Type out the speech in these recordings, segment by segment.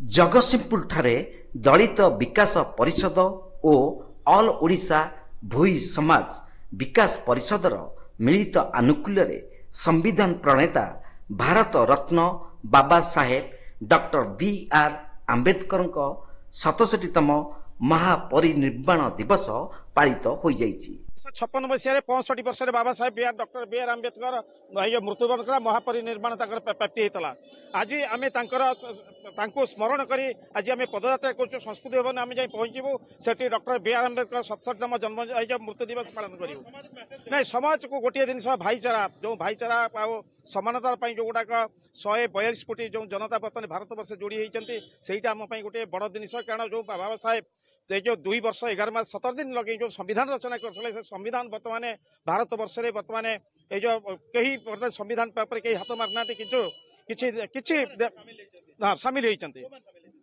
जगतसिंहपुर ठारे दलित विकास परिषद और ऑल ओडिशा भोई समाज विकास परिषदर मिलित आनुकूल्य संविधान प्रणेता भारत रत्न बाबा साहेब डॉक्टर बी.आर. आंबेडकर 67तम महापरिनिर्वाण दिवस पालित हो जाइछि। 56 मसीह 65 वर्ष बाबा साहेब डॉक्टर बी.आर. आंबेडकर मृत्युवरण कला महापरिनिर्वाण प्राप्ति होता। आज आम स्मरण करी आज आम पदयात्रा कर संस्कृति भवन आम जाए पहुंचबू से डॉक्टर बी.आर. आंबेडकर 67तम जन्म मृत्यु दिवस पालन करूँ। नहीं समाज को गोटे जिन भाईचारा जो भाईचारा समानता जो गुड़ाक 142 कोटी जो जनता बर्तमान भारत वर्ष जोड़ी होती से आम गोटे बड़ जिन कारण जो बाबा साहेब जो 2 वर्ष 11 मास 17 दिन लगे जो संविधान रचना करते संविधान बर्तमान भारत वर्ष में बर्तमान ये जो कहीं संविधान कहीं हाथ मारना कि सामिल होती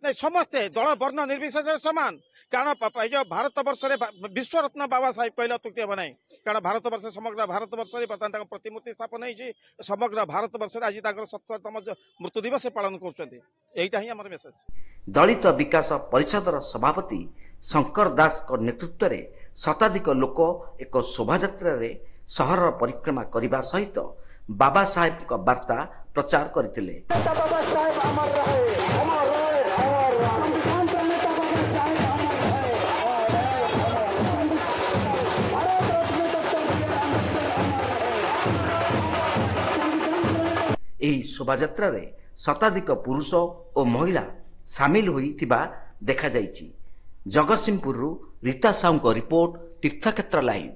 नहीं समस्ते दल वर्ण निर्विशेष सामान कारण जो भारत वर्ष विश्वरत्न बाबा साहेब कहले अत्युक्ति हे ना कारण भारत वर्ष समग्र भारत वर्ष में बर्तमान प्रतिमूर्ति स्थापन होती समग्र भारत वर्ष आज 70तम मृत्यु दिवस पालन कर मेसेज। दलित विकास परिषदर सभापति शंकर दास नेतृत्व में शताधिक लोक एक शोभायात्रा सहर परिक्रमा करने सहित बाबा साहेब वार्ता प्रचार करथिले। एही शोभायात्रा रे शताधिक पुरुष और महिला सामिल होइथिबा देखा जाइछि। जगतसिंहपुर रीता साहू रिपोर्ट तीर्थक्षेत्र लाइव।